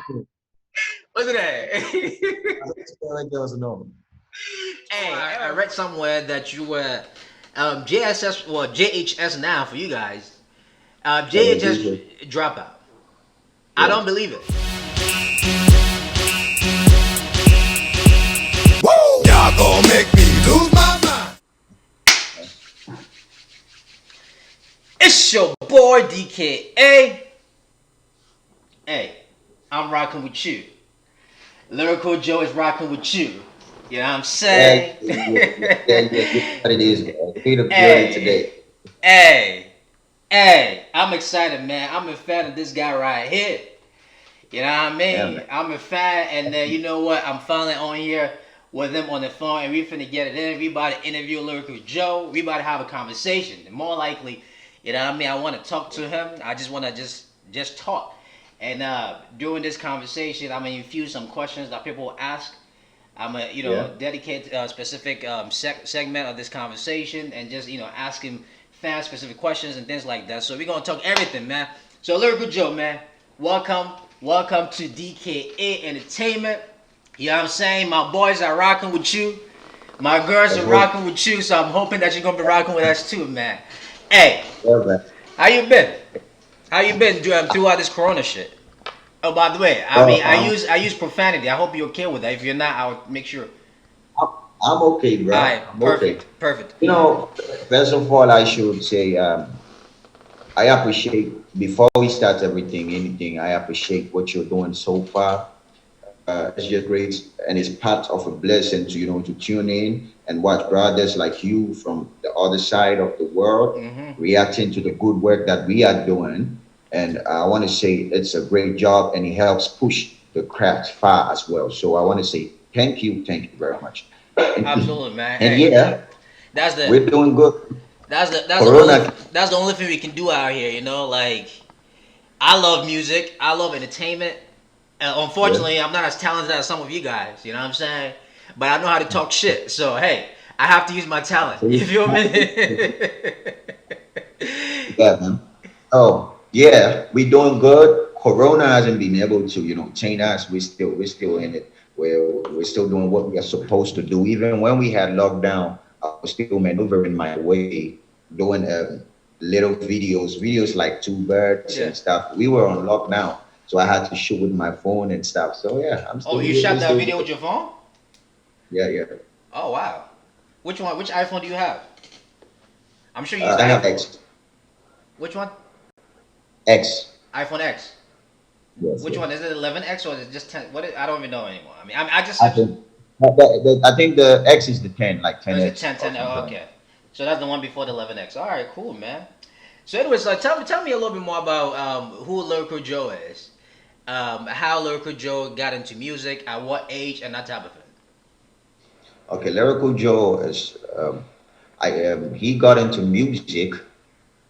Look at that. Like there was no. Hey, I read somewhere that you were JSS, well, JHS now for you guys. Yeah, JHS Jesus. dropout. I don't Yes. believe it. Woo! Y'all gonna make me lose my mind. It's your boy DKA. Hey, I'm rocking with you. Lyrical Joe is rocking with you. You know what I'm Yeah, saying? yeah. You know what it is, man. Feed the building Hey, today. hey, hey. I'm excited, man. I'm a fan of this guy right here. You know what I Yeah, mean? man. I'm a fan, and then you know what? I'm finally on here with him on the phone, and we finna get it in. We about to interview Lyrical Joe. We about to have a conversation. And more likely, you know what I mean? I want to talk to him. I just want to just talk. And during this conversation, I'm gonna infuse some questions that people will ask. I'm gonna Yeah. dedicate a specific segment of this conversation, and just ask him fan specific questions and things like that. So we're gonna talk everything, man. So Lyrical Joe, man, welcome, welcome to DKA Entertainment. You know what I'm saying? My boys are rocking with you. My girls That's are what. rocking with you. So I'm hoping that you're gonna be rocking with us too, man. Hey, Yeah, man. how you been? How you been throughout this Corona shit? Oh, by the way, I Well, mean I use profanity. I hope you're okay with that. If you're not, I'll make sure. I'm, I'm okay, All bro. right, I'm okay. perfect, perfect. You know, first of all, I should say I appreciate before we start anything. I appreciate what you're doing so far. It's just great, and it's part of a blessing to to tune in and watch brothers like you from the other side of the world Mm-hmm. reacting to the good work that we are doing. And I want to say it's a great job, and it helps push the craft far as well. So I want to say thank you very much. And, Absolutely, man. and Hey, yeah, that's the we're doing good. that's the only Corona, that's the only thing we can do out here. Like I love music, I love entertainment. yeah. Unfortunately, I'm not as talented as some of you guys. You know what I'm saying? But I know how to talk shit. So hey, I have to use my talent. You See? feel me? Yeah, man. Oh, yeah, we're doing good. Corona hasn't been able to, change us. We're still in it. We're still doing what we are supposed to do. Even when we had lockdown, I was still maneuvering my way, doing little videos like two birds Yeah. and stuff. We were on lockdown, so I had to shoot with my phone and stuff. So yeah, I'm Oh, still you here. We're shot that still video good. with your phone? Yeah, yeah. Oh wow. Which one? Which iPhone do you have? I'm sure you use the I have iPhone. X. Which one? X. iPhone X. Yes, Which one yes. is it? 11X or is it just 10? I don't even know anymore. I mean, I just I I, think I think the X is the 10, like or is it 10X 10 or 10? something Oh, like that. okay. So that's the one before the 11X. All right, cool, man. So, anyways, tell me a little bit more about who Lyrical Joe is, how Lyrical Joe got into music, at what age, and that type of thing. Okay, Lyrical Joe is he got into music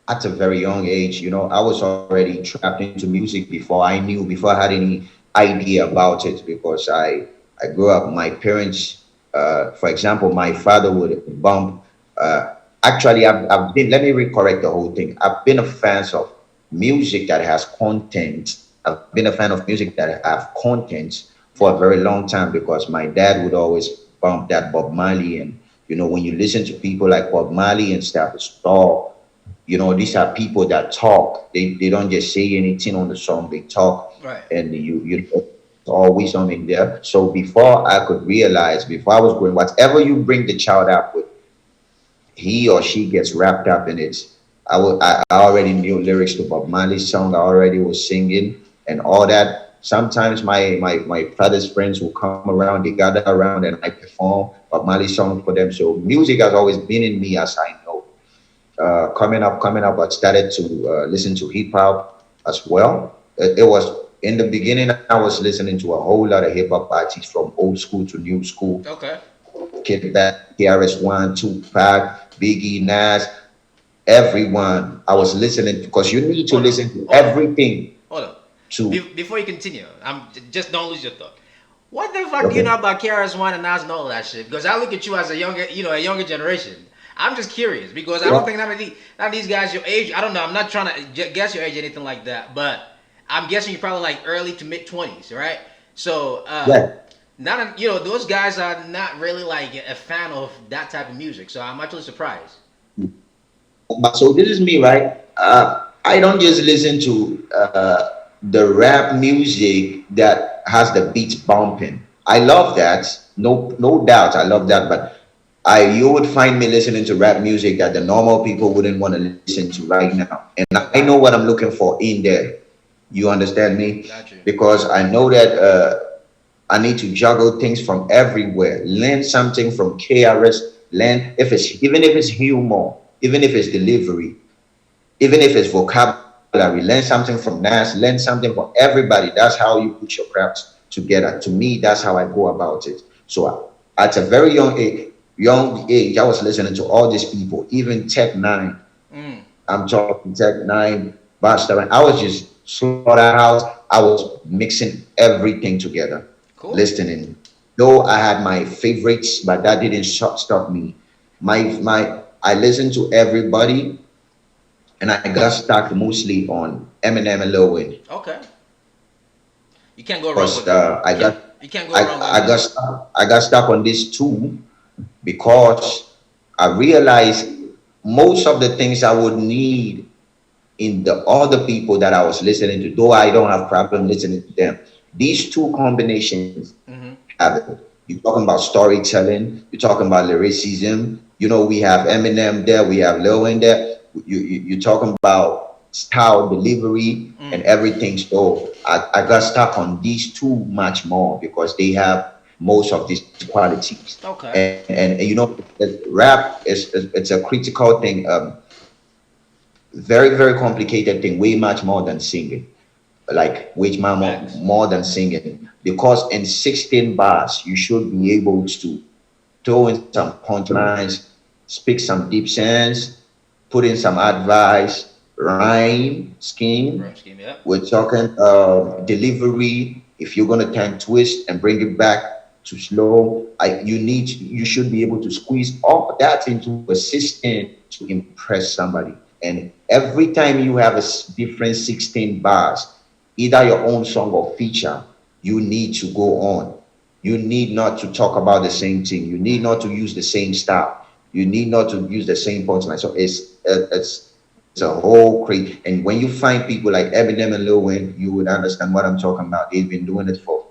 at a very young age. I was already trapped into music before I had any idea about it because I grew up. My parents, for example, my father would bump. Actually, I've been. Let me recorrect the whole thing. I've been a fan of music that has content. I've been a fan of music that have content for a Yeah. very long time because my dad would always bump that Bob Marley and when you listen to people like Bob Marley and stuff, it's all these are people that talk. They don't just say anything on the song. They talk, Right. and it's always on in there. So before I could realize, before I was going, whatever you bring the child up with, he or she gets wrapped up in it. I already knew lyrics to Bob Marley's song. I already was singing and all that. Sometimes my father's friends will come around, they gather around and I perform Bob Marley song for them. So music has always been in me as I know. Coming up, I started to listen to hip hop as well. It was in the beginning, I was listening to a whole lot of hip hop artists from old school to new school. Okay. Kid Back, KRS-One, Tupac, Biggie, Nas, everyone. I was listening because you need to Hold on. listen to Hold on. everything Hold on. to. Before you continue, just don't lose your thought. What the fuck do you Okay. know about KRS One and Nas and all that shit? Because I look at you as a younger generation. I'm just curious because I don't Yeah. think none of these guys your age. I don't know. I'm not trying to guess your age or anything like that. But I'm guessing you're probably like early to mid 20s, right? So Yeah. not you know those guys are not really like a fan of that type of music. So I'm actually surprised. But so this is me, right? I don't just listen to the rap music that has the beats bumping. I love that, no doubt. I love that, but you would find me listening to rap music that the normal people wouldn't want to listen to right now, and I Okay, know what I'm looking for in there. You understand me? got you. Because I know that I need to juggle things from everywhere. Learn something from KRS. Learn if it's even if it's humor, even if it's delivery, even if it's vocabulary. Learn something from Nas. Learn something from everybody. That's how you put your crafts together. To me, that's how I go about it. So at a very young age, I was listening to all these people, even Tech Nine. Mm, I'm talking Tech Nine, Buster. I was just slaughterhouse. I was mixing everything together, cool. listening. Though I had my favorites, but that didn't stop me. I listened to everybody, and I got stuck mostly on Eminem and Lil Wayne Okay, you can't go wrong because with them. I got You can't go wrong with Eminem. I got stuck on this too because I realized most of the things I would need in the other people that I was listening to, though I don't have problem listening to them. These two combinations Hmm. have it. You're talking about storytelling. You're talking about lyricism. You know, we have Eminem there. We have Lil in there. You're talking about style, delivery, and Mm, everything. So I got stuck on these two much more because they have most of these qualities. okay. And you know, rap is it's a critical thing. Very very complicated thing. Way much more than singing, like which Facts. more than singing, because in 16 bars you should be able to throw in some punchlines, speak some deep sense, put in some advice, rhyme scheme. Rhyme scheme, yeah. We're talking delivery. If you're gonna tank twist and bring it back to slow, you should be able to squeeze all that into a system to impress somebody. And every time you have a different 16 bars, either your own song or feature, you need to go on. You need not to talk about the same thing. You need not to use the same style. You need not to use the same punchline. So it's a whole crazy. And when you find people like Eminem and Lil Wayne, you would understand what I'm talking about. They've been doing it for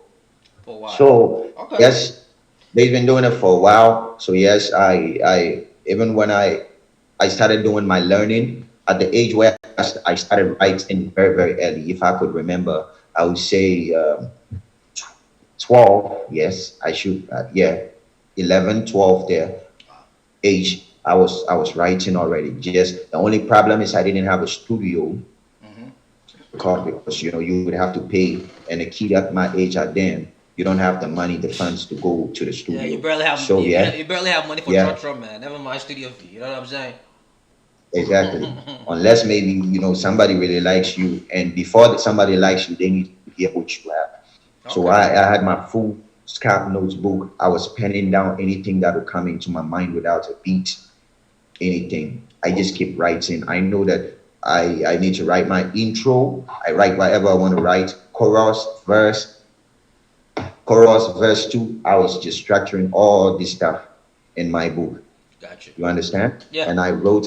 For a while. so Okay. yes, they've been doing it for a while. So yes, I even when I started doing my learning at the age where I started writing very very early. If I could remember, I would say 12. Yes, I should. Yeah, 11, 12 there age. I was writing already. Just the only problem is I didn't have a studio Hmm. record because you know you would have to pay, and a kid at my age at then you don't have the money, the funds to go to the Yeah, you studio. barely have So yeah, you barely have money for yeah, truck from man. Never mind studio fee. You know what I'm saying? exactly. Unless maybe you know somebody really likes you, and before somebody likes you, they need to hear what you have. So Okay. I had my full scrap notebook. I was penning down anything that would come into my mind without a beat, anything. I just keep writing. I know that I need to write my intro. I write whatever I want to write. Chorus, verse two. I was just structuring all this stuff in my book. Gotcha. You understand? Yeah. And I wrote.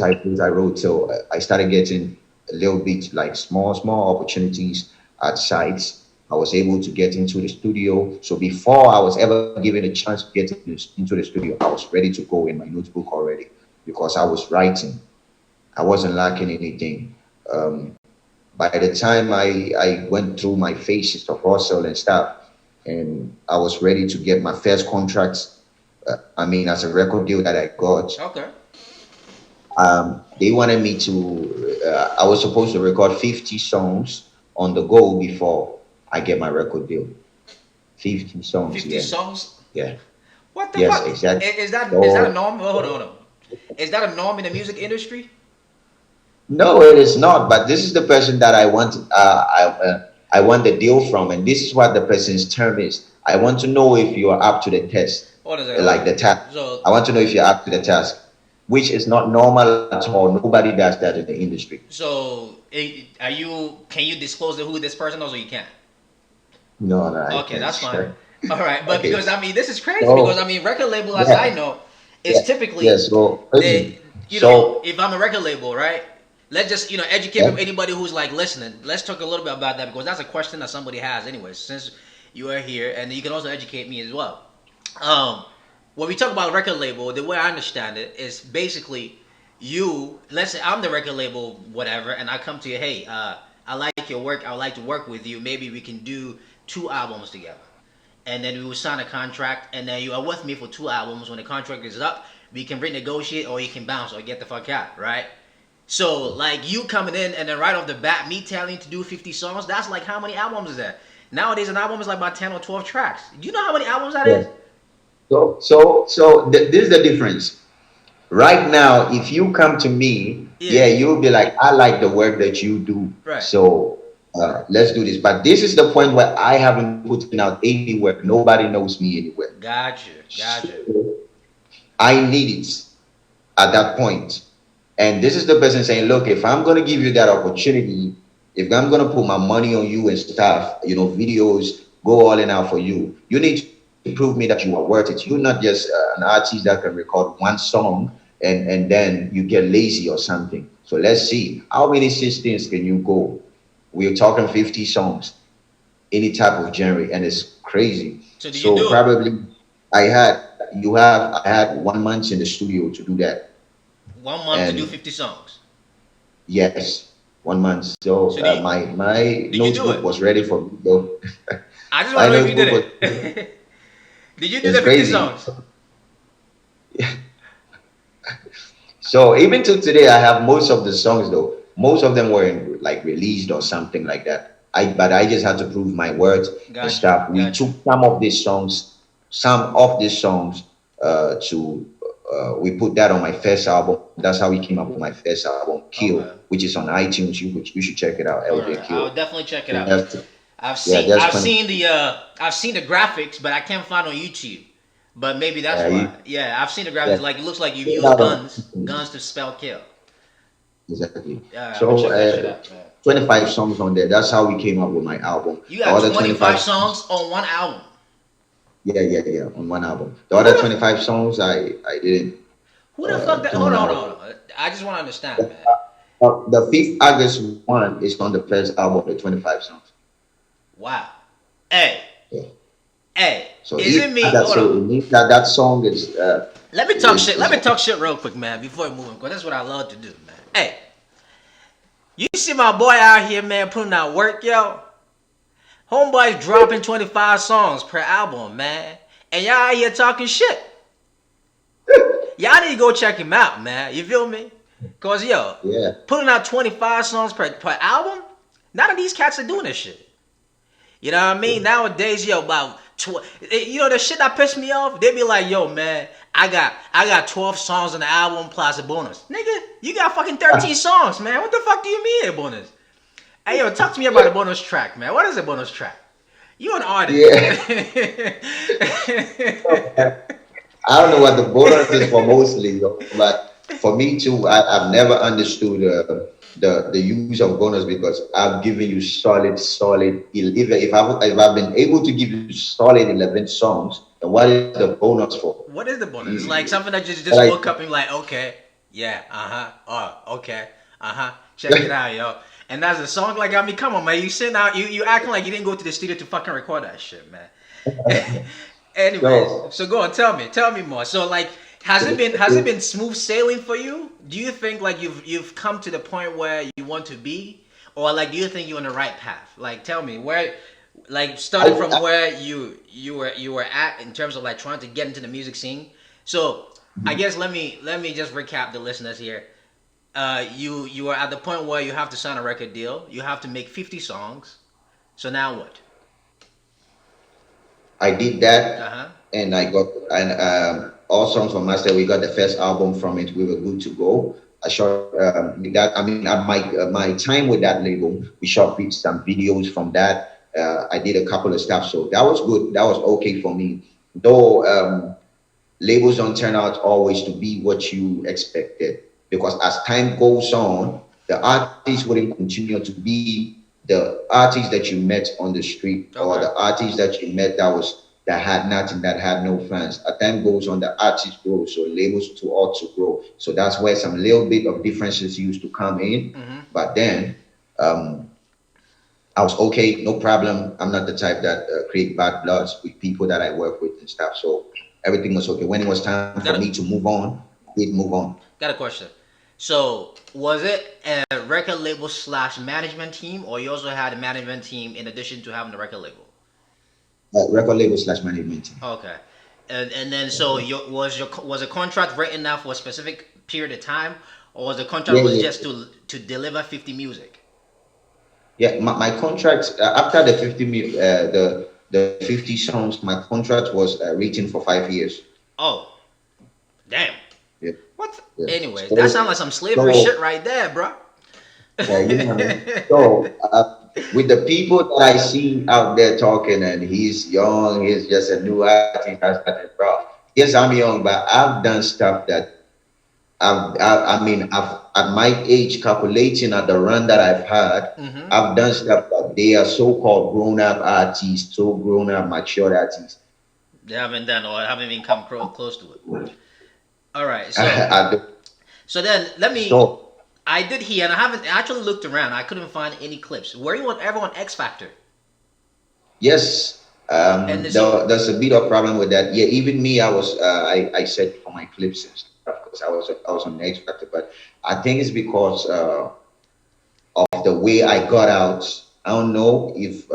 So I started getting a little bit like small opportunities at sites. I was able to get into the studio. So before I was ever given a chance to get into the studio, I was ready to go in my notebook already because I was writing. I wasn't lacking anything. Um, by the time I went through my phases of hustle and stuff, and I was ready to get my first contracts. I mean, as a record deal that I got, Okay. they wanted me to. I was supposed to record 50 songs on the go before I get my record deal. 50 songs, 50 yeah, songs. yeah, What the yes, fuck? exactly. Is that a So norm? Hold on, hold on. Is that a norm in the music industry? no, it is not. But this is the person that I want. I want the deal from, and this is what the person's term is. I want to know if you are up to the test, Hold on a second. like the task. So I want to know if you're up to the task. which is not normal at all. Nobody does that in the industry. So, are you? Can you disclose who this person is, or you can't? No, no, I Okay, can't that's fine. share. All right, but Okay. because I mean, this is crazy because I So mean, record label, as I yeah, know, yeah, is typically yeah. So they, listen. So if I'm a record label, right? Let's just educate yeah, anybody who's like listening. Let's talk a little bit about that because that's a question that somebody has, anyway. Since you are here, and you can also educate me as well. Um, when we talk about record label, the way I understand it is basically you. Let's say I'm the record label, whatever, and I come to you, hey, I like your work. I would like to work with you. Maybe we can do 2 albums together, and then we will sign a contract, and then you are with me for 2 albums. When the contract is up, we can renegotiate, or you can bounce, or get the fuck out, right? So like you coming in, and then right off the bat, me telling you to do 50 songs. That's like how many albums is that? Nowadays, an album is like about 10 or 12 tracks. Do you know how many albums that yeah. is? This is the difference. Right now, if you come to me, Yeah, yeah, you'll be like, I like the work that you do. right. So let's do this. But this is the point where I haven't put out any work. Nobody knows me anywhere. Gotcha, So gotcha. I need it at that point. And this is the person saying, look, if I'm going to give you that opportunity, if I'm going to put my money on you and stuff, videos, go all in out for you, you need to prove me that you are worth it. You're not just an artist that can record one song and then you get lazy or something. So let's see, how many systems can you go? We're talking 50 songs, any type of genre, and it's crazy. So do you So do it? probably I had 1 month in the studio to do that. 1 month to do And 50 songs. yes, 1 month. So So my do you do notebook it? was ready for me. Though. I just want My to know if you did notebook was it. Did you do it's the 50 crazy. songs? So even till today, I have most of the songs though. Most of them were like released or something like that. But I just had to prove my words and Gotcha, stuff. We gotcha. took some of these songs to we put that on my first album. That's how we came up with my first album, Kill, Okay. which is on iTunes. You should check it out, All LJ right, I'll Kill. definitely check it out. Just, I've yeah, seen just I've when seen the I've seen the graphics, but I can't find on YouTube. But maybe that's you why. Yeah, I've seen the graphics. yeah, Like it looks like you've check it used out on guns to spell kill. exactly. Yeah, I'm gonna So check that shit out, man. 25 songs on there. That's how we came up with my album. You The got other 25 25 songs songs, on one album. yeah, on one album. The Who other the 25 songs I didn't who the fuck that? do Hold on, now. hold on, hold on. I just want to understand, man. The 5th August one is on the first album, the 25 songs. Wow. Hey, Yeah. hey, So is if it me? that Hold on. so it means that that song is Let me talk is shit. Let is me talk shit real quick, man, before we move on, because that's what I love to do, man. Hey, you see my boy out here, man, putting out work, yo. Homeboy's dropping 25 songs per album, man. And y'all out here talking shit. Y'all need to go check him out, man. You feel me? Cause yo, yeah. putting out 25 songs per album, none of these cats are doing this shit. You know what I mean? Nowadays, yo, about the shit that pissed me off. They be like, yo, man, I got 12 songs on the album plus a bonus. Nigga, you got fucking 13 songs, man. What the fuck do you mean a bonus? Hey, yo, talk to me about a bonus track, man. What is a bonus track? You an artist. Yeah. I don't know what the bonus is for mostly, though, but for me too, I've never understood the use of bonus because I've given you solid. If I've been able to give you solid 11 songs, then what is the bonus for? What is the bonus? It's like You, something that you just like, woke up and like, okay, yeah, okay, check it out, yo. And that's a song like, I mean, come on, man. You sitting out, you acting like you didn't go to the studio to fucking record that shit, man. Anyways, so so go on, tell me more. So like, has it been smooth sailing for you? Do you think like you've come to the point where you want to be, or like do you think you're on the right path? Like, tell me where, like starting from I, where you were at in terms of like trying to get into the music scene. So I guess let me just recap the listeners here. You are at the point where you have to sign a record deal. You have to make 50 songs. So now what? I did Uh that huh. and I got and all songs from master. We got the first album from it. We were good to go. I shot that. I mean, at my time with that label, we shot some videos from that. I did a couple of stuff, so that was good. That was okay for me. Though labels don't turn out always to be what you expected, because as time goes on, the artist wouldn't continue to be the artist that you met on the street, or Okay. the artist that you met that had nothing, that had no fans. As time goes on, the artist grows, so labels too ought to grow. So that's where some little bit of differences used to come in. Mm-hmm. But then um, I was okay, no problem. I'm not the type that create bad bloods with people that I work with and stuff. So everything was okay. When it was time for Got me a to move on, I did move on. got a question. So was it a record label slash management team, or you also had a management team in addition to having the record label? Record label slash management team. Okay. And then so was a contract written out for a specific period of time, or was the contract Yeah, was yeah, just to deliver 50 music? yeah. My contract after the the 50 songs, my contract was written for 5 years. Oh, damn. Yeah, What? yeah. Anyways, that So sounds like some slavery so shit right there, bro. you know what I mean. So with the people that I see out there talking, and he's young, he's just a new artist, I started, bro. Yes, I'm young, but I've done stuff that I mean, at my age, calculating at the run that I've had, Mm-hmm. I've done stuff that they are so-called grown-up artists, so grown-up, mature artists. They haven't done or haven't even come close to it. All right. I do. So then let me. So I did hear, and I haven't actually looked around. I couldn't find any clips. Were you ever on X Factor? yes, And so, there's a bit of problem with that. Yeah, even me, I said for my clips and stuff because I was on X Factor, but I think it's because of the way I got out. I don't know if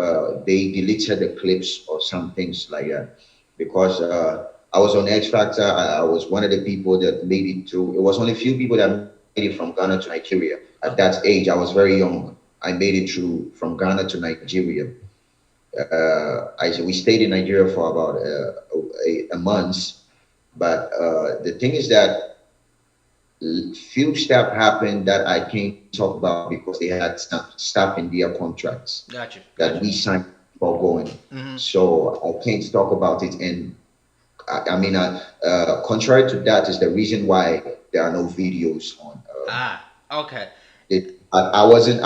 they deleted the clips or some things like that, because I was on X Factor. I was one of the people that made it through. It was only a few people that made it from Ghana to Nigeria. At okay, that age, I was very young. I made it through from Ghana to Nigeria. We stayed in Nigeria for about a month. But the thing is that few stuff happened that I can't talk about because they had stuff in their contracts got you, that got you. we signed for going. Mm-hmm. So I can't talk about it. And I mean, contrary to that is the reason why there are no videos on. Ah, okay, I wasn't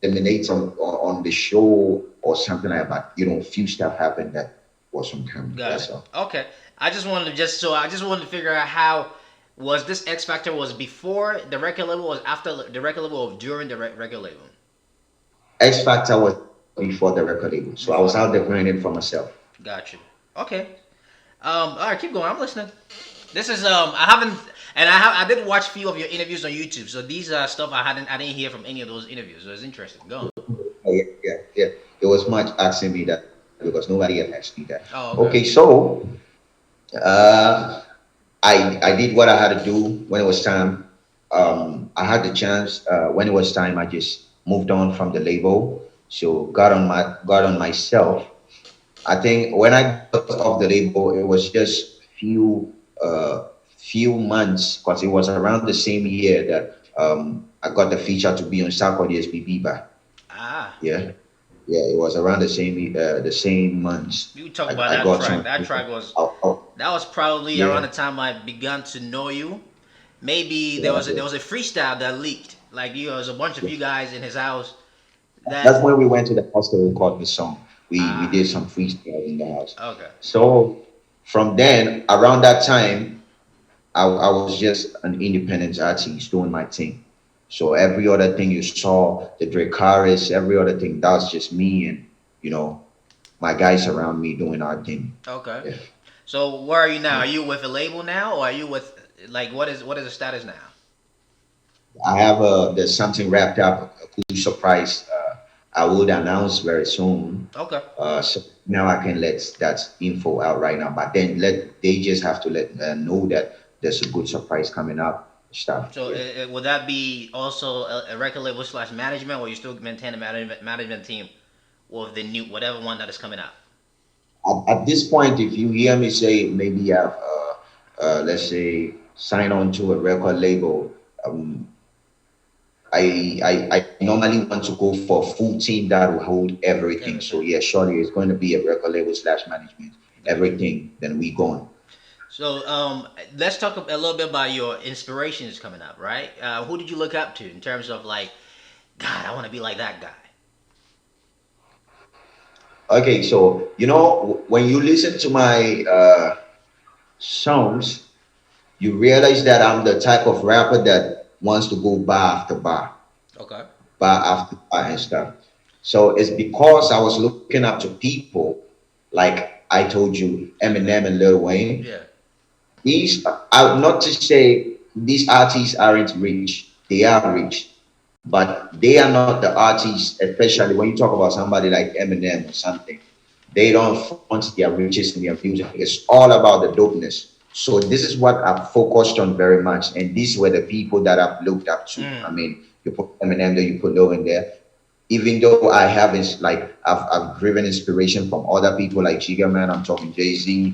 eliminated on the show or something like that. You know, few stuff happened that was on camera. got That's it. all. Okay, I just wanted to figure out how was this X Factor was before the record label, was after the record label, or during the record label? X Factor was before the record label, so I Before. was out there grinding for myself. Got you. Okay. All right, keep going. I'm listening. This is I haven't, and I did watch a few of your interviews on YouTube. So these are stuff I didn't hear from any of those interviews. So it's interesting. Go on. Oh, yeah, yeah, yeah. It was much asking me that because nobody had asked me that. Oh, okay. Okay, so uh, I did what I had to do when it was time. I had the chance. When it was time, I just moved on from the label. So got on myself. I think when I got off the label, it was just few months because it was around the same year that I got the feature to be on Sarkodie SBB back. Ah, Yeah, yeah, it was around the same months. you talk about I that got track. some. That track was Oh, that was probably around yeah, the time I began to know you. Maybe yeah, there yeah. was a freestyle that leaked. Like you, there was a bunch of you guys in his house. That's That when we went to the house to record the song. We ah, did some freestyle in the house. okay, So from then, around that time, I was just an independent artist doing my thing. So every other thing you saw, the Dracaris, every other thing, that was just me and you know my guys around me doing our thing. okay. Yeah. So where are you now? Yeah. Are you with a label now, or are you with like what is the status now? I have there's something wrapped up, a cool surprise. I would announce very soon. Okay. So now I can let that info out right now. But then they just have to let know that there's a good surprise coming up. Stuff. So Yeah. would that be also a record label slash management, or you still maintain a management team with the new whatever one that is coming out? At this point, if you hear me say maybe I've let's say sign on to a record label, um, I normally want to go for a full team that will hold everything. So Everything. yeah, surely it's going to be a record label slash management, Gotcha. everything. Then we gone. So let's talk a little bit about your inspirations coming up, right? Who did you look up to in terms of like, God, I want to be like that guy. Okay, so when you listen to my songs, you realize that I'm the type of rapper that wants to go bar after bar, Okay. bar after bar and stuff. So it's because I was looking up to people like I told you, Eminem and Lil Wayne. Yeah. These are not to say these artists aren't rich. They are rich, but they are not the artists, especially when you talk about somebody like Eminem or something. They don't flaunt their riches in their music. It's all about the dopeness. So this is what I've focused on very much. And these were the people that I've looked up to. I Mm. mean, you put Eminem there, you put Lil in there. Even though I haven't like I've driven inspiration from other people like Jigga Man, I'm talking Jay-Z,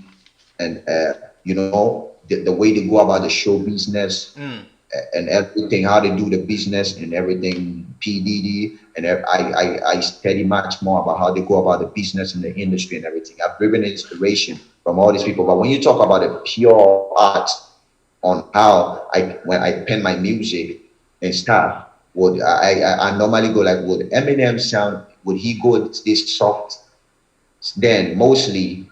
and the way they go about the show business Mm. and everything, how they do the business and everything, PDD, and I study much more about how they go about the business and the industry and everything. I've driven inspiration from all these people. But when you talk about the pure art on how when I pen my music and stuff, would I normally go like, would Eminem sound, would he go this soft? Then mostly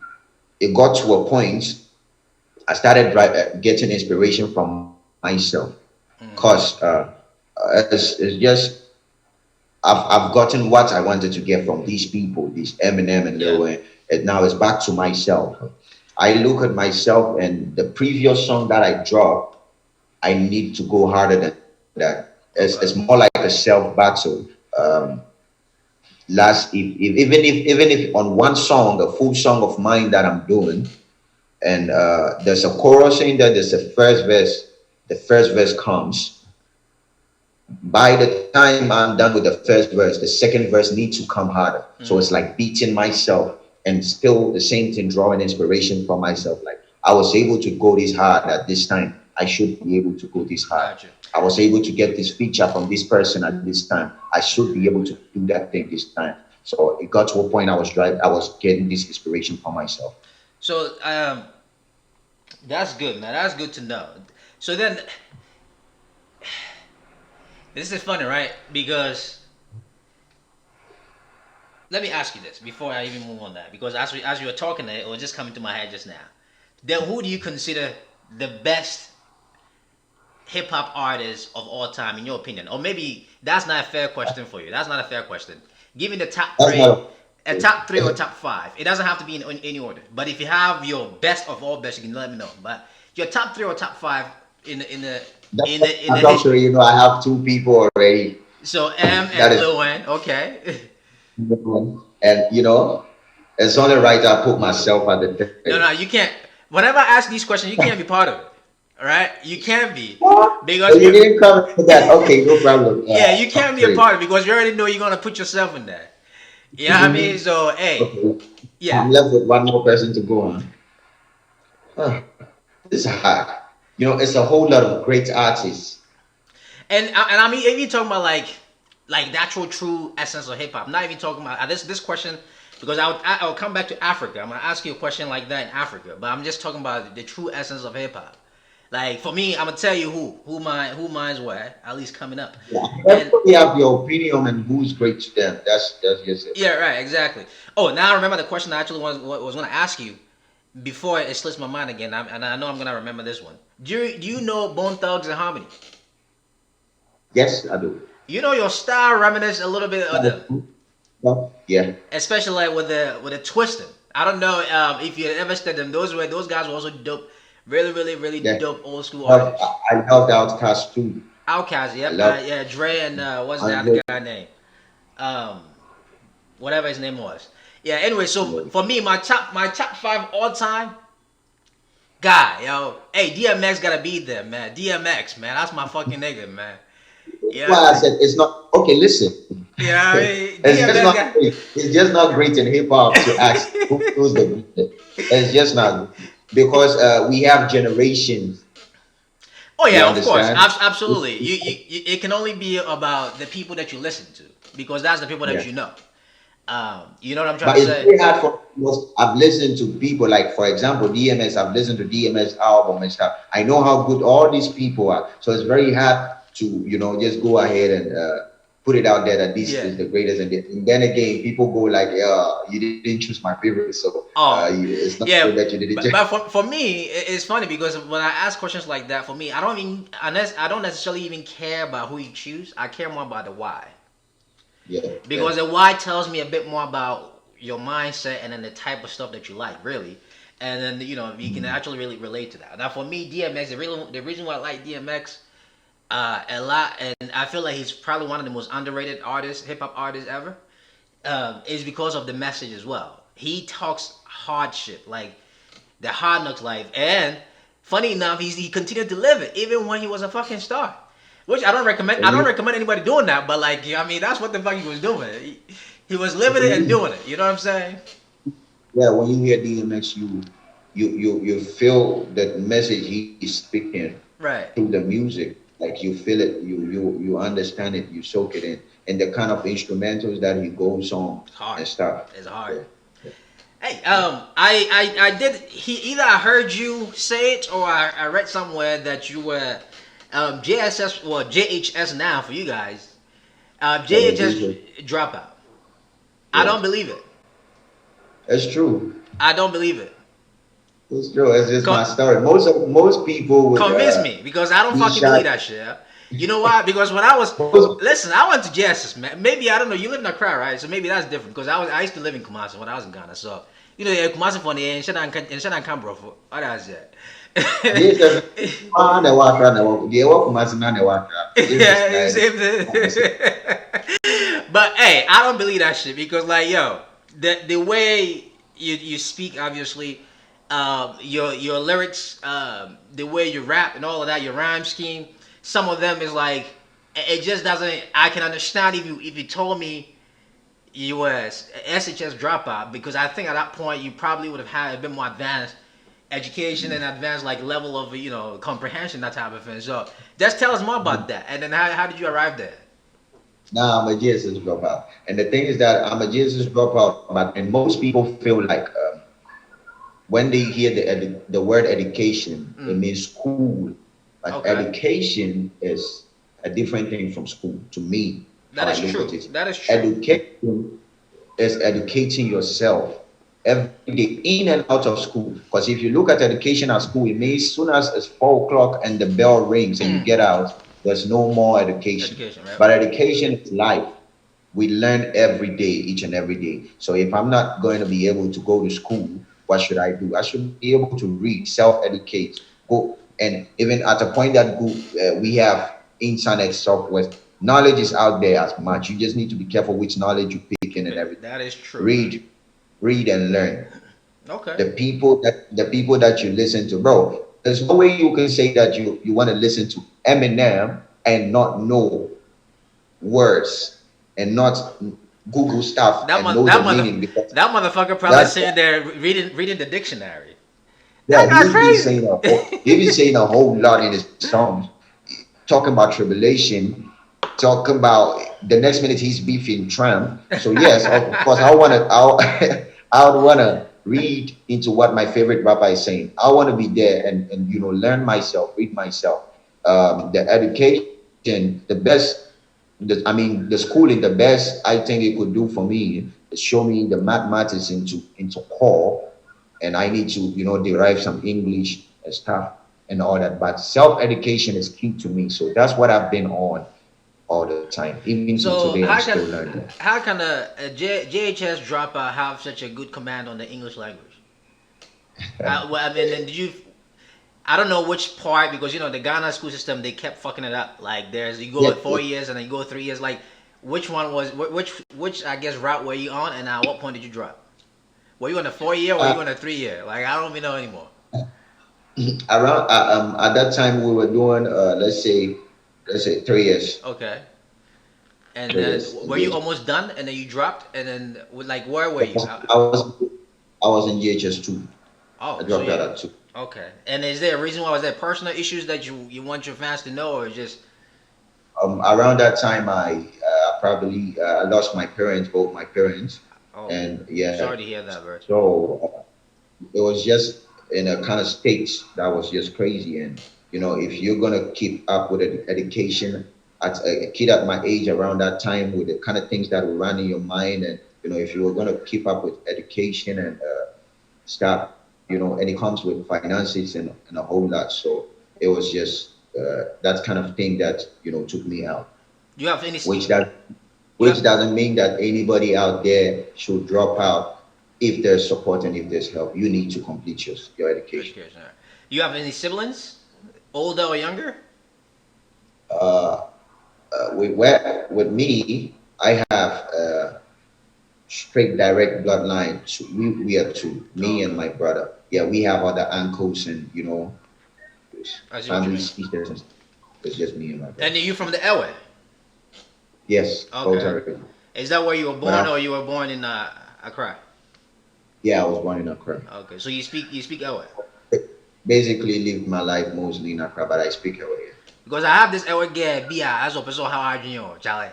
it got to a point I started getting inspiration from myself, Mm. because it's just I've gotten what I wanted to get from these people, these Eminem and Yeah. Lil Wayne, and now it's back to myself. I look at myself and the previous song that I dropped, I need to go harder than that. It's Okay. more like a self battle. Um, even if on one song, the full song of mine that I'm doing, and there's a chorus in there, there's the first verse comes. By the time I'm done with the first verse, the second verse needs to come harder. So Mm. it's like beating myself and still the same thing, drawing inspiration from myself. Like I was able to go this hard at this time. I should be able to go this hard. Gotcha. I was able to get this feature from this person at this time. I should be able to do that thing this time. So it got to a point I was getting this inspiration for myself. So that's good, man. That's good to know. So then, this is funny, right? Because let me ask you this before I even move on that. Because as you were talking, it was just coming to my head just now. Then who do you consider the best hip hop artist of all time, in your opinion? Or maybe that's not a fair question for you. That's not a fair question. Give me the top That's three, not a top three or top five. It doesn't have to be in any order. But if you have your best of all best, you can let me know. But your top three or top five in the in the That's in what the in the I'm not hit. sure. I have two people already. So M That and is, Lil Wayne. Okay. and it's only right I put myself at the No, third. no, you can't. Whenever I ask these questions, you can't be part of it. All right, you can't be What? So because you you. didn't come to that? Okay, no problem. Yeah, you can't Top be a three. part of it because you already know you're gonna put yourself in there. You know what I mean? Mhm. So hey, Okay, yeah, I'm left with one more person to go on. Huh. This is hard. It's a whole lot of great artists. and I mean even talking about like the actual true essence of hip hop. Not even talking about this question because I would come back to Africa. I'm gonna ask you a question like that in Africa, but I'm just talking about the true essence of hip hop. Like for me, I'm gonna tell you who mine's were at least coming up, Yeah, and everybody have your opinion on who's great to them. That's just it. yeah, right, exactly. Oh, now I remember the question I actually was gonna ask you before it slips my mind again, and I know I'm gonna remember this one. Do you know Bone Thugs and Harmony? Yes, I do. You know your style reminisce a little bit of them, Yeah. especially like with the twisting. I don't know if you ever studied them. Those guys were also dope, really really really Yeah. dope old school Love, artists. I love the Outcast too. Outkast, I yep, love yeah, Dre and what's the other Andre. guy name? Um, whatever his name was. Yeah. Anyway, so Yeah. for me, my top five all time guy, yo, hey, DMX gotta be there, man. DMX, man, that's my fucking nigga, man. Yeah, Why I said it's not okay. Listen, yeah, I mean, it's just DMX not got. great. It's just not great in hip hop to ask who's the greatest. It's just not because we have generations. Oh You yeah, of course, understand? absolutely. It can only be about the people that you listen to because that's the people that Yeah. you know. You know what I'm trying But to it's say? very hard for because I've listened to people like, for example, DMS. I've listened to DMS album and stuff. I know how good all these people are. So it's very hard to, just go ahead and put it out there that this Yeah. is the greatest. And then again, people go like, yeah, you didn't choose my favorite, so Oh, it's not good yeah. that you didn't. But for me, it's funny because when I ask questions like that, for me, I don't necessarily even care about who you choose. I care more about the why. Yeah, Because the why tells me a bit more about your mindset and then the type of stuff that you like, really. And then you can actually really relate to that. Now, for me, DMX, the reason why I like DMX a lot, and I feel like he's probably one of the most underrated artists, hip hop artists ever, is because of the message as well. He talks hardship, like the hard knocks life, and funny enough, he continued to live it even when he was a fucking star. Which I don't recommend. I and don't you, recommend anybody doing that. But like, I mean, that's what the fuck he was doing. He was living it when and you, doing it. You know what I'm saying? yeah, when you hear DMX, you feel that message he is speaking Right. through the music. Like you feel it, you understand it, you soak it in, and the kind of instrumentals that he goes on It's hard. and stuff. It's hard. Yeah, Hey, I did. Either I heard you say it or I read somewhere that you were JSS, well, JHS now for you guys. yeah, JHS dropout. I yeah. don't believe it. It's true. I don't believe it. It's true. It's just my Co- story. Most people would Convince me because I don't be fucking believe shocked. that shit. You know why? Because when I was Most, listen, I went to JSS, man. Maybe I don't know. You live in Accra, right? So maybe that's different. Because I used to live in Kumasi when I was in Ghana. So yeah, Kumasi for the and shit and Canberra for what is it? Jesus, man, the water, the walk must not the water. Jesus, Yeah, you man. see but hey, I don't believe that shit because like yo, the way you speak, obviously, your lyrics, the way you rap and all of that, your rhyme scheme, some of them is like it just doesn't. I can understand if you told me you was SHS dropout because I think at that point you probably would have had a bit more advanced education and advanced like level of comprehension, that type of thing. So just tell us more about that, and then how did you arrive there? Now I'm a Jesus dropout, and the thing is that I'm a Jesus dropout, but and most people feel like when they hear the word education, it Mm, means school. But okay, education is a different thing from school to me. How that I is look at true. it, That is true. education is educating yourself every day in and out of school. Because if you look at education at school, it means soon as it's 4 o'clock and the bell rings and you Mm, get out, there's no more education. education, right? But education is life. We learn every day, each and every day. So if I'm not going to be able to go to school, what should I do? I should be able to read, self-educate, go, and even at a point that we have internet software. Knowledge is out there as much. You just need to be careful which knowledge you pick in and everything. That is true. Read, read and learn. Okay. The people that you listen to, bro. There's no way you can say that you want to listen to Eminem and not know words and not Google stuff That and mon- know that the mother meaning because that motherfucker probably that's sitting there reading the dictionary. That yeah, guy's crazy. he be saying a whole lot in his songs, talking about tribulation, talking about the next minute he's beefing Trump. So yes, of course I would wanna read into what my favorite rapper is saying. I want to be there and learn myself, read myself. The education, the best, the schooling, the best I think it could do for me is show me the mathematics into core, and I need to derive some English and stuff and all that. But self education is key to me, so that's what I've been on all the time. Even to So today, I'm still learning. how can a JHS dropout have such a good command on the English language? Well, I mean, and did you? I don't know which part because the Ghana school system they kept fucking it up. Like there's you go Yeah, at 4 years and then you go 3 years. Like which one was which I guess route were you on and at what point did you drop? Were you on a 4 year or were you uh, on a 3 year? Like I don't even know anymore. around at that time we were doing let's say 3 years, Okay. And three then years. were you almost done and then you dropped and then like where were I you? was, I was I was in JHS two. I Oh, so dropped out you at two. okay. And is there a reason why? Was there personal issues that you want your fans to know, or just Around that time I probably lost my parents, both my parents. Oh, and yeah, sorry to hear that, bro. so it was just in a kind of states that was just crazy. And if you're gonna keep up with education at a kid at my age around that time, with the kind of things that will run in your mind, and if you were gonna keep up with education and stuff, and it comes with finances and a whole lot. So it was just that kind of thing that took me out. You have any? Which that You which have doesn't mean that anybody out there should drop out. If there's support and if there's help, you need to complete your education. education. All right. You have any siblings, older or younger? Uh, with me, I have straight direct bloodline. So we are two, Oh, me and okay. my brother. Yeah, we have other uncles and I see what you family mean. sisters and stuff. It's just me and my And brother. then you from the Elway? Yes, both Okay. are original. Is that where you were But born, or you were born in Accra? yeah, I was born in Accra. Okay, so you speak Elway. Basically, lived my life mostly in Accra, but I speak away. Because I have this Elway girl, Bia, as a person how I you, Charlie.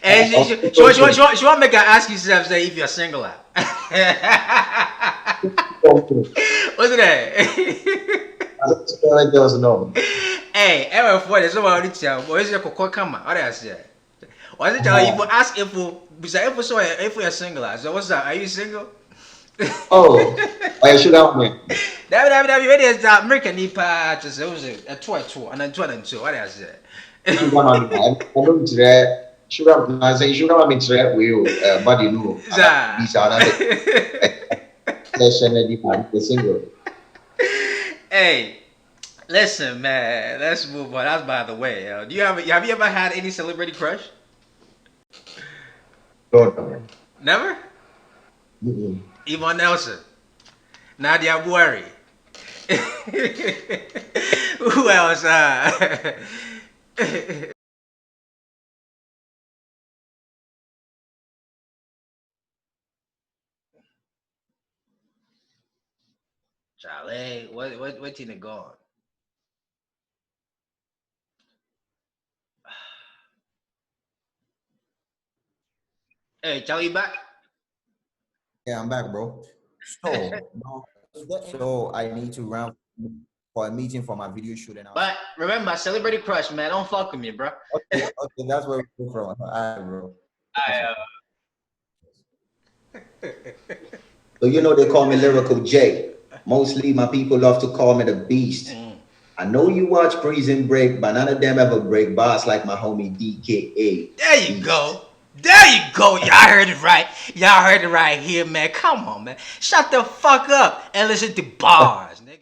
And she want make her ask you say if you're single. What's that? I doesn't know. Hey, ever for this one on the boy is a cocoa come. What I say? Why is it tell you if ask if you're single? So what's that? Are you single? Oh, I should have me. That ready is that American nipa just it was a two and then two and two. What I say? Sugar mami, I don't try. Sugar, I say sugar mami try we but Za. these are not session the single. Hey, listen, man. Let's move on. That's by the way. Do you have you ever had any celebrity crush? Don't know. Never. Mm-mm. Yvonne Nelson, Nadia Buari. Who else? Charlie, what team they gone? Hey, Charlie, you back? Yeah, I'm back, bro. So, now, so I need to run for a meeting for my video shoot, and I'll. But remember, celebrity crush, man. Don't fuck with me, bro. Okay, okay, that's where we go from. All right, bro. So they call me Lyrical J. Mostly my people love to call me the Beast. I know you watch Prison Break, but none of them ever break bars like my homie DKA. There you go. There you go. Y'all heard it right. Y'all heard it right here, man. Come on, man. Shut the fuck up and listen to bars, nigga.